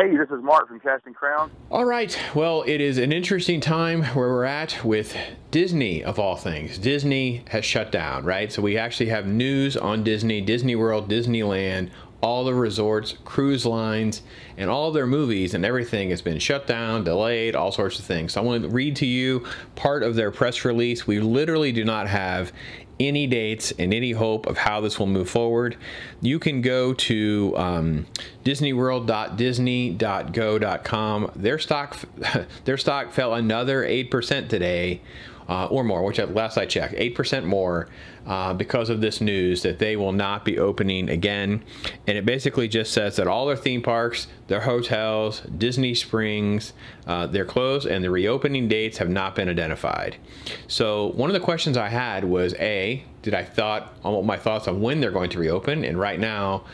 Hey, this is Mark from Casting Crown. All right, well, it is an interesting time where we're at with Disney, of all things. Disney has shut down, right? So we actually have news on Disney, Disney World, Disneyland, all the resorts, cruise lines, and all their movies and everything has been shut down, delayed, all sorts of things. So I want to read to you part of their press release. We literally do not have any dates and any hope of how this will move forward. You can go to disneyworld.disney.go.com. Their stock fell another 8% today, or more, which last I checked, 8% more because of this news that they will not be opening again. And it basically just says that all their theme parks, their hotels, Disney Springs, they're closed and the reopening dates have not been identified. So one of the questions I had was, my thoughts on when they're going to reopen? And right now,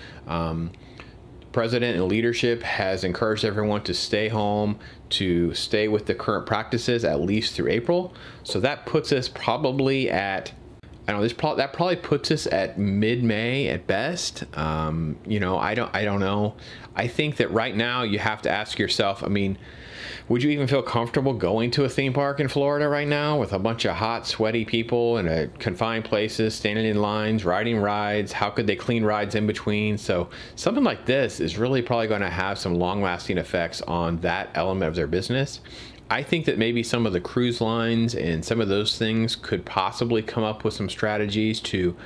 President and leadership has encouraged everyone to stay home, to stay with the current practices at least through April. So that puts us probably at, that probably puts us at mid-May at best. You know, I don't know. I think that right now you have to ask yourself, I mean, would you even feel comfortable going to a theme park in Florida right now with a bunch of hot, sweaty people in a confined places, standing in lines, riding rides? How could they clean rides in between? So something like this is really probably going to have some long-lasting effects on that element of their business. I think that maybe some of the cruise lines and some of those things could possibly come up with some strategies to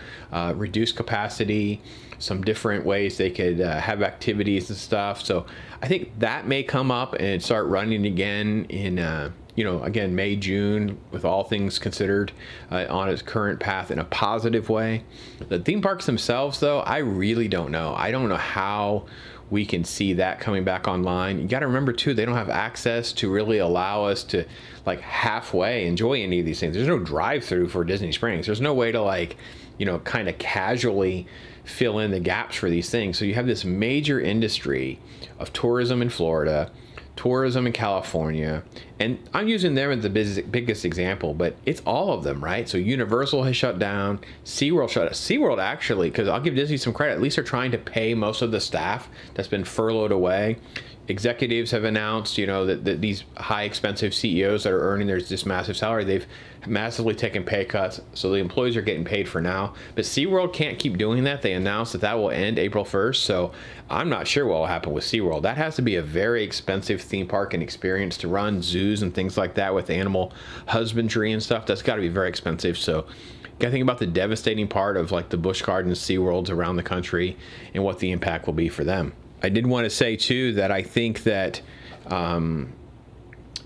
reduce capacity, some different ways they could have activities and stuff. So I think that may come up and start running again in, you know, again, May, June, with all things considered, on its current path in a positive way. The theme parks themselves, though, I really don't know. I don't know how we can see that coming back online. You got to remember too, they don't have access to really allow us to like halfway enjoy any of these things. There's no drive-through for Disney Springs. There's no way to like, you know, kind of casually fill in the gaps for these things. So you have this major industry of tourism in Florida, tourism in California, and I'm using them as the biggest example, but it's all of them, right? So Universal has shut down, SeaWorld shut down. SeaWorld actually, because I'll give Disney some credit, at least they're trying to pay most of the staff that's been furloughed away. Executives have announced, you know, that these high expensive CEOs that are earning this massive salary, they've massively taken pay cuts, so the employees are getting paid for now. But SeaWorld can't keep doing that. They announced that will end April 1st, so I'm not sure what will happen with SeaWorld. That has to be a very expensive theme park and experience to run, zoos and things like that with animal husbandry and stuff. That's got to be very expensive. So you got to think about the devastating part of like the Busch Gardens, SeaWorlds around the country and what the impact will be for them. I did want to say too that I think that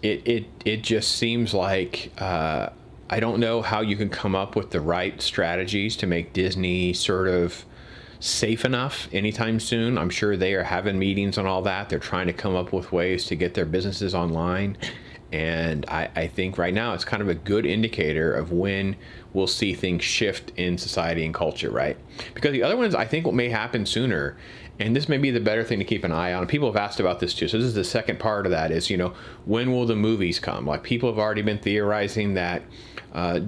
it just seems like I don't know how you can come up with the right strategies to make Disney sort of safe enough anytime soon. I'm sure they are having meetings on all that. They're trying to come up with ways to get their businesses online. And I think right now it's kind of a good indicator of when we'll see things shift in society and culture, right? Because the other ones I think what may happen sooner, and this may be the better thing to keep an eye on. People have asked about this too. So this is the second part of that is, you know, when will the movies come? Like people have already been theorizing that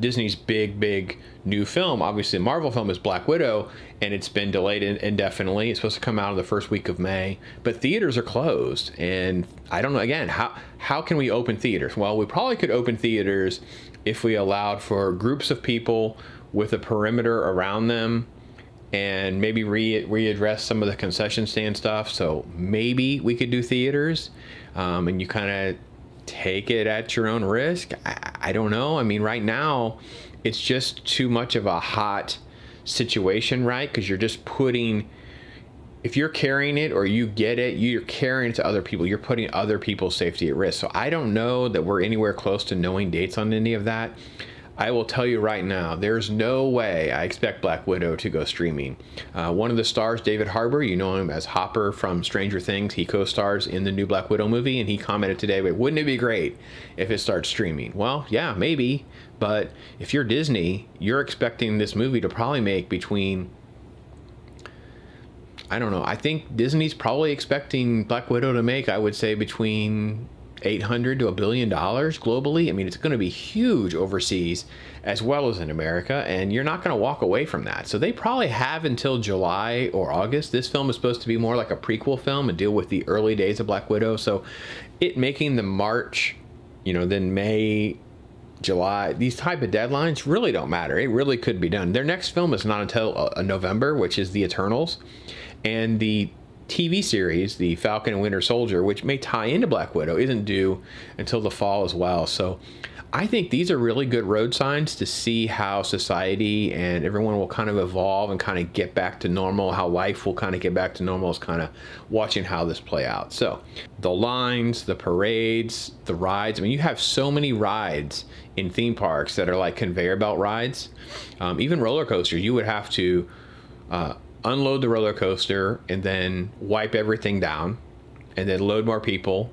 Disney's big new film, obviously the Marvel film, is Black Widow, and it's been delayed indefinitely. It's supposed to come out in the first week of May, but theaters are closed. And I don't know, again, how can we open theaters? Well, we probably could open theaters if we allowed for groups of people with a perimeter around them and maybe readdress some of the concession stand stuff. So maybe we could do theaters, and you kind of take it at your own risk. I don't know. I mean, right now it's just too much of a hot situation, right? Because you're just putting, if you're carrying it or you get it, you're carrying it to other people. You're putting other people's safety at risk. So I don't know that we're anywhere close to knowing dates on any of that. I will tell you right now, there's no way I expect Black Widow to go streaming. One of the stars, David Harbour, you know him as Hopper from Stranger Things. He co-stars in the new Black Widow movie, and he commented today, "But wouldn't it be great if it starts streaming?" Well, yeah, maybe. But if you're Disney, you're expecting this movie to probably make between, I don't know, I think Disney's probably expecting Black Widow to make, I would say, between $800 to $1 billion globally. I mean, it's going to be huge overseas as well as in America, and you're not going to walk away from that. So they probably have until July or August. This film is supposed to be more like a prequel film and deal with the early days of Black Widow. So it making the March, then May, July, these type of deadlines really don't matter. It really could be done. Their next film is not until November, which is The Eternals, and the TV series, The Falcon and Winter Soldier, which may tie into Black Widow, isn't due until the fall as well. So I think these are really good road signs to see how society and everyone will kind of evolve and kind of get back to normal, how life will kind of get back to normal, is kind of watching how this play out. So the lines, the parades, the rides, I mean, you have so many rides in theme parks that are like conveyor belt rides. Even roller coasters, you would have to unload the roller coaster and then wipe everything down and then load more people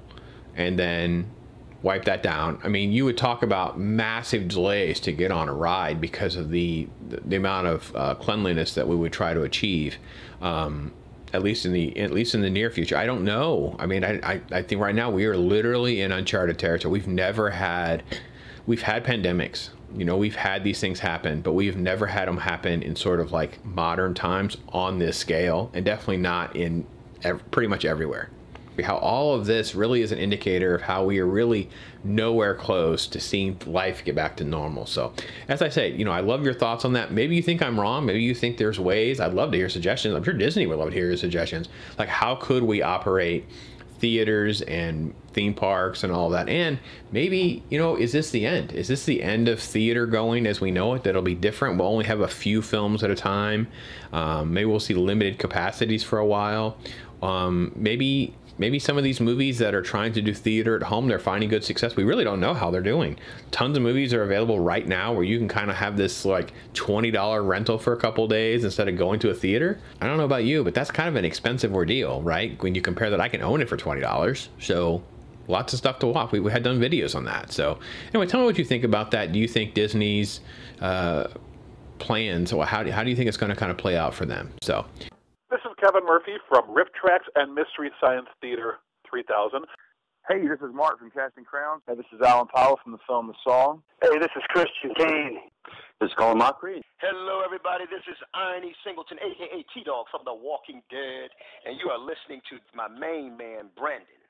and then wipe that down. I mean, you would talk about massive delays to get on a ride because of the amount of cleanliness that we would try to achieve, at least in the near future. I don't know. I mean, I think right now we are literally in uncharted territory. We've had pandemics. We've had these things happen, but we've never had them happen in sort of like modern times on this scale, and definitely not in pretty much everywhere. How all of this really is an indicator of how we are really nowhere close to seeing life get back to normal. So as I say, I love your thoughts on that. Maybe you think I'm wrong. Maybe you think there's ways. I'd love to hear suggestions. I'm sure Disney would love to hear your suggestions. Like, how could we operate theaters and theme parks and all that? And maybe, is this the end? Is this the end of theater going as we know it? That'll be different. We'll only have a few films at a time. Maybe we'll see limited capacities for a while. Maybe some of these movies that are trying to do theater at home, they're finding good success. We really don't know how they're doing. Tons of movies are available right now where you can kind of have this like $20 rental for a couple days instead of going to a theater. I don't know about you, but that's kind of an expensive ordeal, right? When you compare that, I can own it for $20. So lots of stuff to watch. We had done videos on that. So anyway, tell me what you think about that. Do you think Disney's plans, or how do you think it's going to kind of play out for them? So this is Kevin Murphy from Riff Tracks and Mystery Science Theater 3000. Hey, this is Mark from Casting Crowns. Hey, this is Alan Powell from the film The Song. Hey, this is Christian Kane. This is Colin Mockery. Hello, everybody. This is Iron E. Singleton, a.k.a. T-Dog from The Walking Dead, and you are listening to my main man, Brandon.